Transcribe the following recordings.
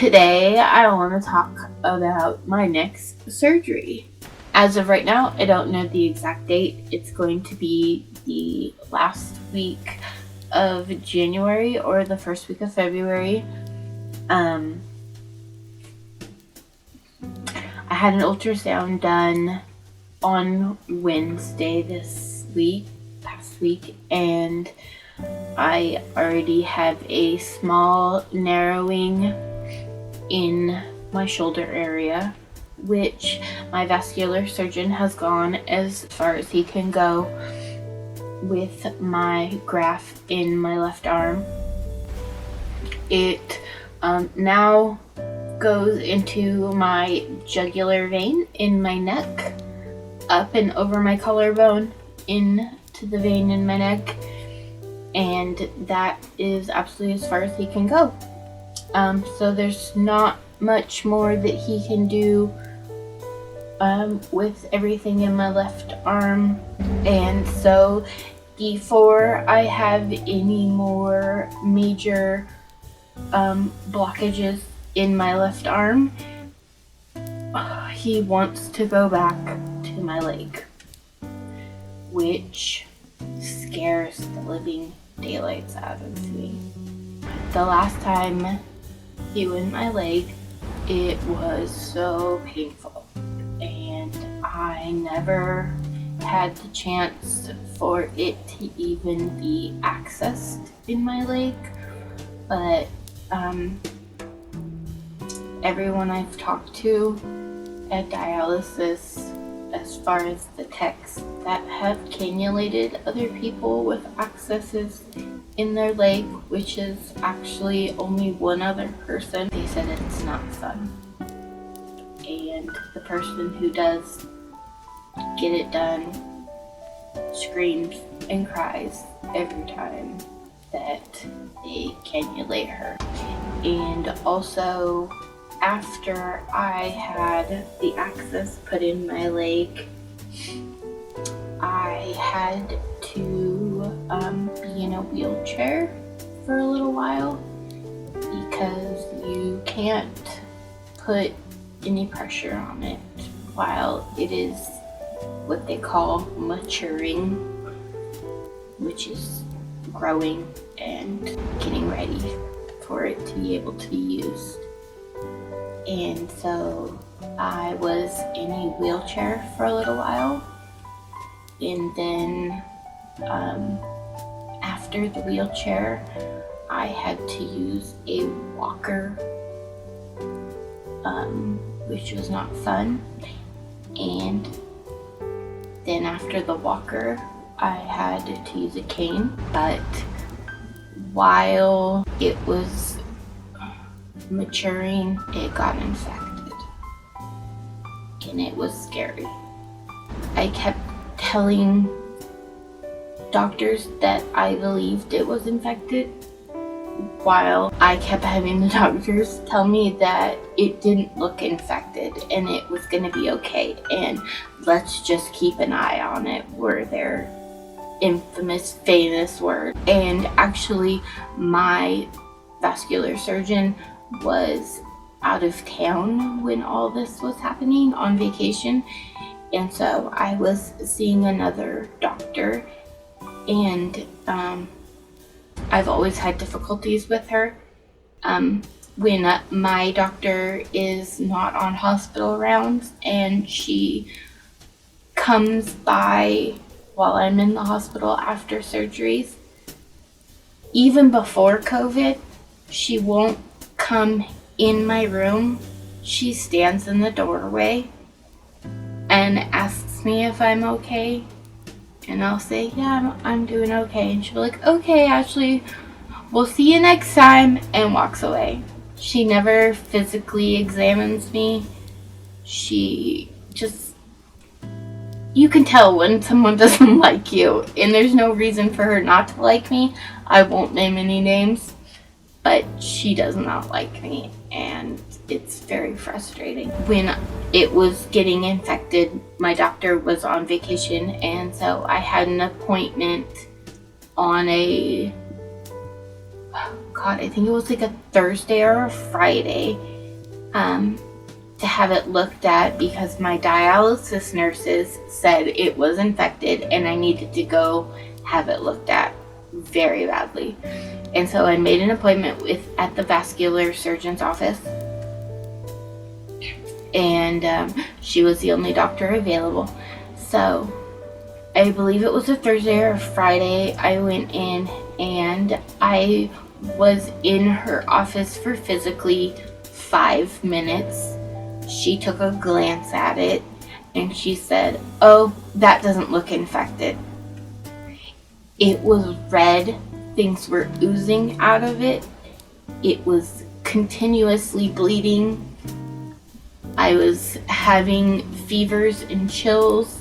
Today I want to talk about my next surgery. As of right now, I don't know the exact date. It's going to be the last week of January or the first week of February. I had an ultrasound done on Wednesday past week, and I already have a small narrowing in my shoulder area, which my vascular surgeon has gone as far as he can go with my graft in my left arm. It now goes into my jugular vein in my neck, up and over my collarbone into the vein in my neck, and that is absolutely as far as he can go. So there's not much more that he can do with everything in my left arm. And so before I have any more major blockages in my left arm, he wants to go back to my leg, which scares the living daylights out of me. The last time he went my leg, it was so painful, and I never had the chance for it to even be accessed in my leg. But everyone I've talked to at dialysis, as far as the techs that have cannulated other people with accesses in their leg, which is actually only one other person, they said it's not fun. And the person who does get it done screams and cries every time that they cannulate her. And also, after I had the access put in my leg, I had to be in a wheelchair for a little while because you can't put any pressure on it while it is what they call maturing, which is growing and getting ready for it to be able to be used. And so I was in a wheelchair for a little while, and then after the wheelchair, I had to use a walker, which was not fun. And then after the walker, I had to use a cane. But while it was maturing, it got infected, and it was scary. I kept telling doctors that I believed it was infected, while I kept having the doctors tell me that it didn't look infected and it was going to be okay, and let's just keep an eye on it, were their infamous, famous words. And actually, my vascular surgeon was out of town when all this was happening, on vacation, and so I was seeing another doctor, and I've always had difficulties with her. When my doctor is not on hospital rounds and she comes by while I'm in the hospital after surgeries, even before COVID, she won't come in my room. She stands in the doorway and asks me if I'm okay, and I'll say, yeah, I'm doing okay, and she'll be like, okay, Ashley, we'll see you next time, and walks away. She never physically examines me. She just, you can tell when someone doesn't like you, and there's no reason for her not to like me. I won't name any names, but she does not like me, and it's very frustrating. When it was getting infected, my doctor was on vacation, and so I had an appointment on I think it was like a Thursday or a Friday, to have it looked at because my dialysis nurses said it was infected and I needed to go have it looked at very badly. And so I made an appointment at the vascular surgeon's office, and she was the only doctor available. So I believe it was a Thursday or a Friday. I went in and I was in her office for physically 5 minutes. She took a glance at it and she said, "Oh, that doesn't look infected." It was red. Things were oozing out of it. It was continuously bleeding. I was having fevers and chills,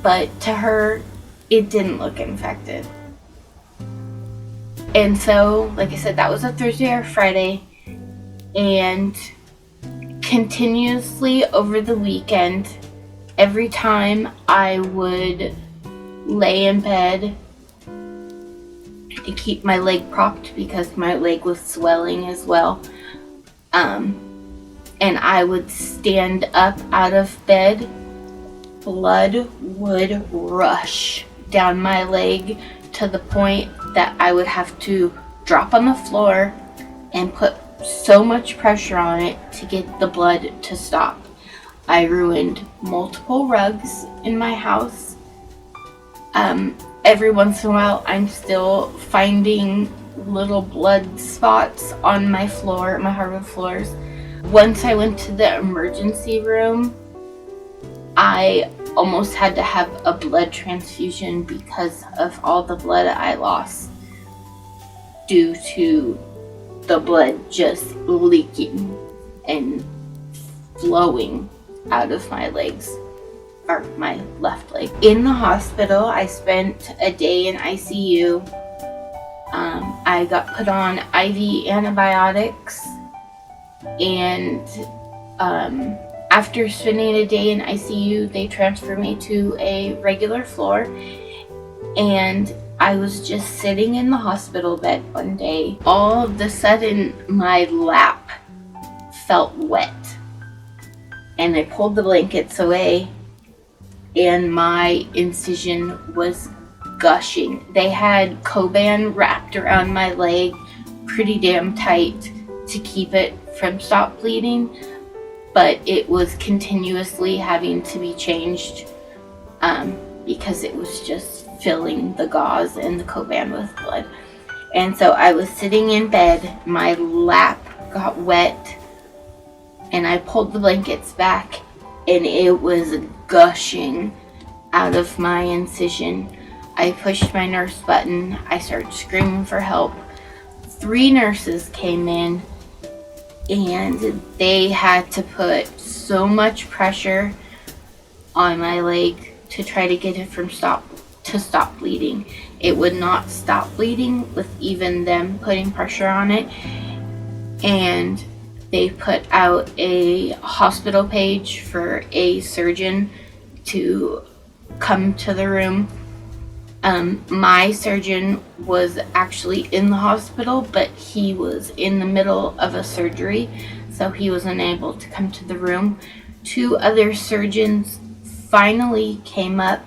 but to her, it didn't look infected. And so, like I said, that was a Thursday or Friday, and continuously over the weekend, every time I would lay in bed and keep my leg propped because my leg was swelling as well, and I would stand up out of bed, blood would rush down my leg to the point that I would have to drop on the floor and put so much pressure on it to get the blood to stop. I ruined multiple rugs in my house. Every once in a while, I'm still finding little blood spots on my floor, my hardwood floors. Once I went to the emergency room, I almost had to have a blood transfusion because of all the blood I lost due to the blood just leaking and flowing out of my legs, or my left leg. In the hospital, I spent a day in ICU. I got put on IV antibiotics, and after spending a day in ICU, they transferred me to a regular floor, and I was just sitting in the hospital bed one day. All of a sudden, my lap felt wet, and I pulled the blankets away, and my incision was gushing. They had Coban wrapped around my leg pretty damn tight to keep it from stop bleeding, but it was continuously having to be changed because it was just filling the gauze and the Coban with blood. And so I was sitting in bed, my lap got wet, and I pulled the blankets back, and it was gushing out of my incision. I pushed my nurse button. I started screaming for help. 3 nurses came in, and they had to put so much pressure on my leg to try to get it to stop bleeding. It would not stop bleeding with even them putting pressure on it. And they put out a hospital page for a surgeon to come to the room. My surgeon was actually in the hospital, but he was in the middle of a surgery, so he was unable to come to the room. 2 other surgeons finally came up,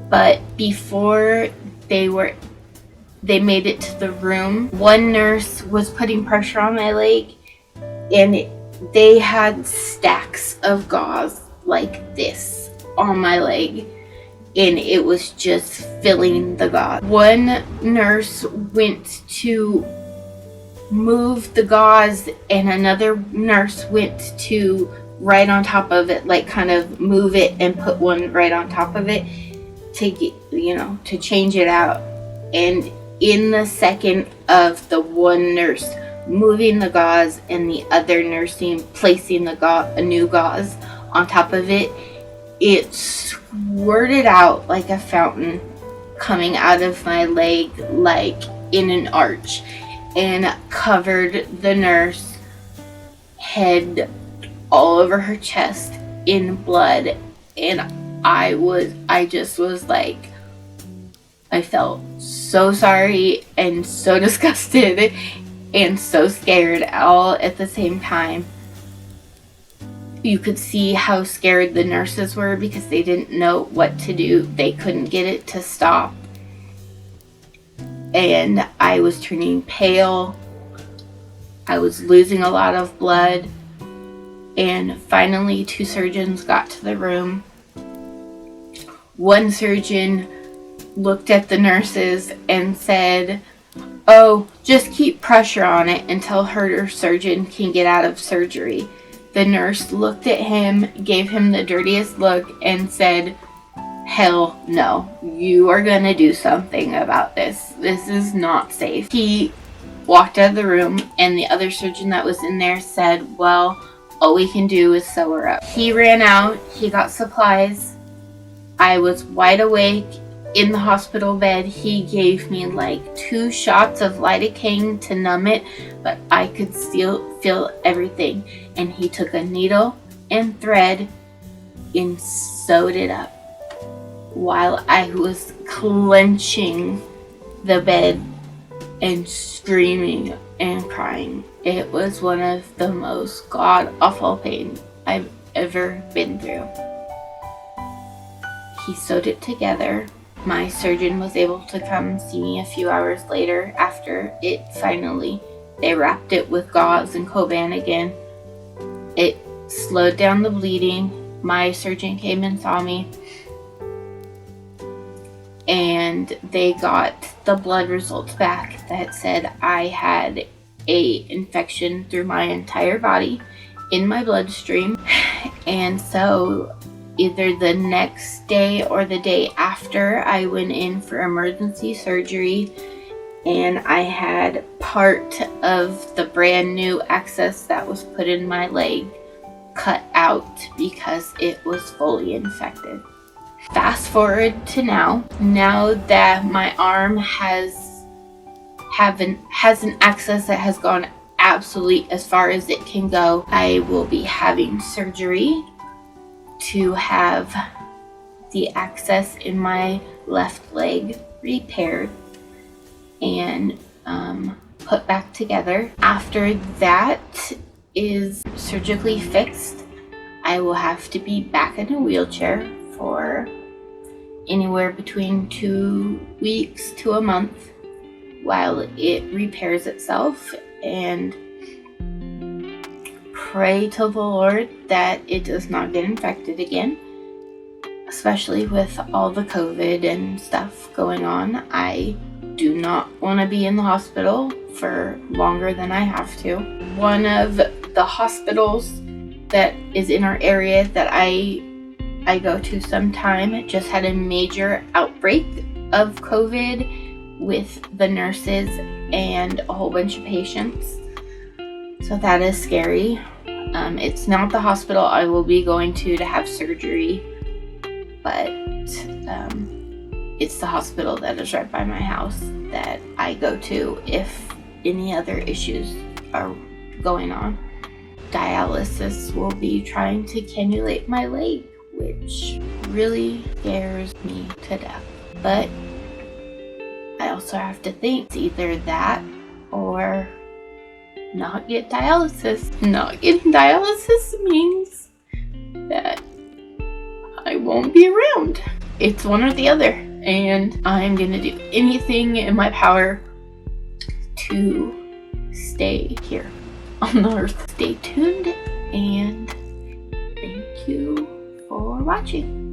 but before they made it to the room, one nurse was putting pressure on my leg, and they had stacks of gauze like this on my leg, and it was just filling the gauze. One nurse went to move the gauze, and another nurse went to right on top of it, like kind of move it and put one right on top of it to get, to change it out. And in the second of the one nurse moving the gauze and the other nursing placing a new gauze on top of it, it squirted out like a fountain coming out of my leg, like in an arch, and covered the nurse head all over her chest in blood. And I just was like, I felt so sorry and so disgusted and so scared all at the same time. You could see how scared the nurses were because they didn't know what to do. They couldn't get it to stop. And I was turning pale. I was losing a lot of blood. And finally, 2 surgeons got to the room. One surgeon looked at the nurses and said, "Oh, just keep pressure on it until her surgeon can get out of surgery." The nurse looked at him, gave him the dirtiest look, and said, "Hell no, you are gonna do something about this. This is not safe." He walked out of the room, and the other surgeon that was in there said, "Well, all we can do is sew her up." He ran out, he got supplies. I was wide awake in the hospital bed. He gave me like 2 shots of lidocaine to numb it, but I could still feel everything. And he took a needle and thread and sewed it up while I was clenching the bed and screaming and crying. It was one of the most god-awful pain I've ever been through. He sewed it together. My surgeon was able to come see me a few hours later after it finally, they wrapped it with gauze and Coban again. It slowed down the bleeding. My surgeon came and saw me, and they got the blood results back that said I had a infection through my entire body in my bloodstream. And so either the next day or the day after, I went in for emergency surgery, and I had part of the brand new access that was put in my leg cut out because it was fully infected. Fast forward to now that my arm has an access that has gone absolutely as far as it can go. I will be having surgery to have the access in my left leg repaired and put back together. After that is surgically fixed, I will have to be back in a wheelchair for anywhere between 2 weeks to a month while it repairs itself, and pray to the Lord that it does not get infected again, especially with all the COVID and stuff going on. I do not want to be in the hospital for longer than I have to. One of the hospitals that is in our area that I go to sometime just had a major outbreak of COVID with the nurses and a whole bunch of patients. So that is scary. It's not the hospital I will be going to have surgery, but it's the hospital that is right by my house that I go to if any other issues are going on. Dialysis will be trying to cannulate my leg, which really scares me to death. But I also have to think it's either that or not get dialysis. Not getting dialysis means that I won't be around. It's one or the other, and I'm gonna do anything in my power to stay here on the earth. Stay tuned, and thank you for watching.